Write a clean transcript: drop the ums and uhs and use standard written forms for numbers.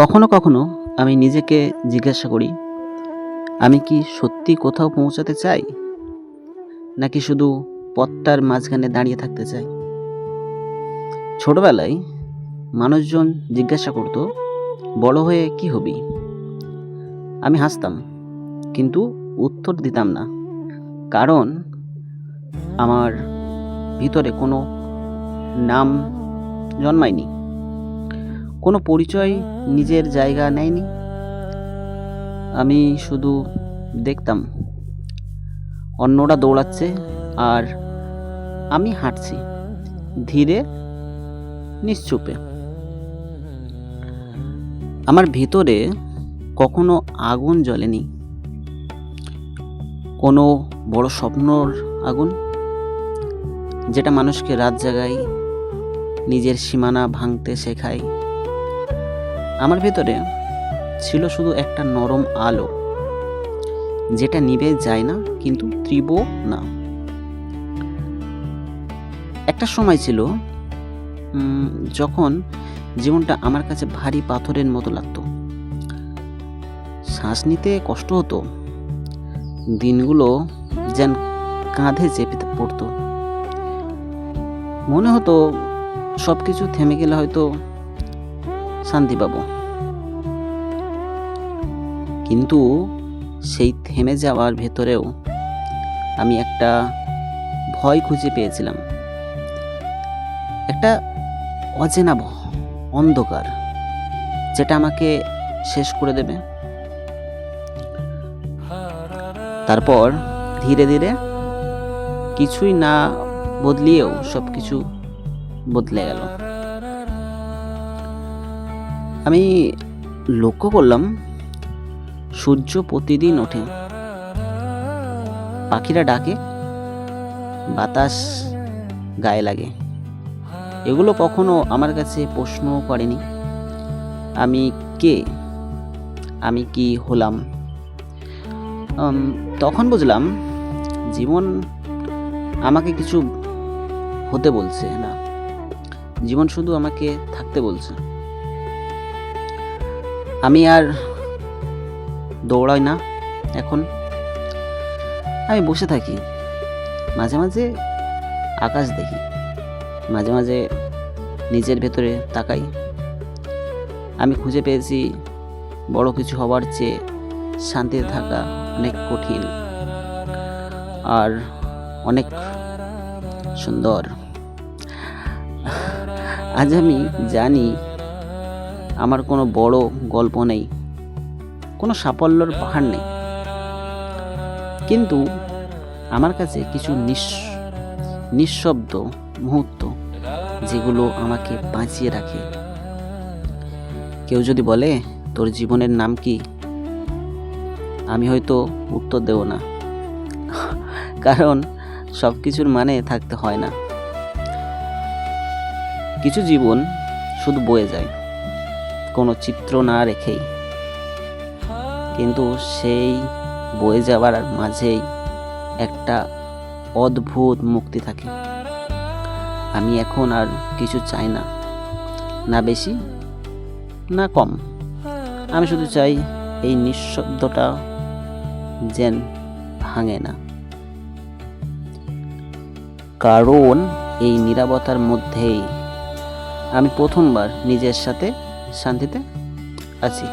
কখনো কখনো আমি নিজেকে জিজ্ঞাসা করি, আমি কি সত্যি কোথাও পৌঁছাতে চাই, নাকি শুধু পথটার মাঝখানে দাঁড়িয়ে থাকতে চাই। ছোটবেলায় মানুষজন জিজ্ঞাসা করতো, বড় হয়ে কি হবি। আমি হাসতাম, কিন্তু উত্তর দিতাম না, কারণ আমার ভিতরে কোনো নাম জন্মায়নি, কোনো পরিচয় নিজের জায়গা নেয়নি। আমি শুধু দেখতাম অন্যরা দৌড়াচ্ছে আর আমি হাঁটছি ধীরে, নিশ্চুপে। আমার ভিতরে কখনো আগুন জ্বলেনি, কোনো বড় স্বপ্নর আগুন, যেটা মানুষকে রাত জাগায়, নিজের সীমানা ভাঙতে শেখায়। আমার ভেতরে ছিল শুধু একটা নরম আলো, যেটা নিভে যায় না কিন্তু তীব্র না। একটা সময় ছিল যখন জীবনটা আমার কাছে ভারী পাথরের মতো লাগতো। শ্বাস নিতে কষ্ট হতো, দিনগুলো যেন কাঁধে চেপে পড়তো। মনে হতো সব কিছু থেমে গেলে হয়তো শান্তি পাবো, কিন্তু সেই থেমে যাওয়ার ভেতরেও আমি একটা ভয় খুঁজে পেয়েছিলাম, একটা অচেনা অন্ধকার, যেটা আমাকে শেষ করে দেবে। তারপর ধীরে ধীরে কিছুই না বদলিয়েও সব কিছু বদলে গেল। আমি লক্ষ্য করলাম, সূর্য প্রতিদিন ওঠে, পাখিরা ডাকে, বাতাস গায়ে লাগে। এগুলো কখনো আমার কাছে প্রশ্ন করেনি আমি কে, আমি কি হলাম। তখন বুঝলাম, জীবন আমাকে কিছু হতে বলছে না, জীবন শুধু আমাকে থাকতে বলছে। আমি আর দৌড়াই না এখন, আমি বসে থাকি, মাঝে মাঝে আকাশ দেখি, মাঝে মাঝে নিজের ভেতরে তাকাই। আমি খুঁজে পেয়েছি, বড় কিছু হবার চেয়ে শান্তিতে থাকা অনেক কঠিন আর অনেক সুন্দর। আজ আমি জানি, আমার কোনো বড় গল্প নেই, কোনো সাফল্যর পাহাড় নেই, কিন্তু আমার কাছে কিছু নিঃশব্দ মুহূর্ত, যেগুলো আমাকে বাঁচিয়ে রাখে। কেউ যদি বলে, তোর জীবনের নাম কি, আমি হয়তো উত্তর দেব না, কারণ সব কিছুর মানে থাকতে হয় না। কিছু জীবন শুধু বয়ে যায়, কোনো চিত্র না রেখেই, কিন্তু সেই বয়ে যাওয়ার মাঝেই একটা অদ্ভুত মুক্তি থাকে। আমি এখন আর কিছু চাই না, না বেশি না কম। আমি শুধু চাই এই নিঃশব্দটা যেন ভাঙে না, কারণ এই নীরবতার মধ্যেই আমি প্রথমবার নিজের সাথে শান্তিতে আছি।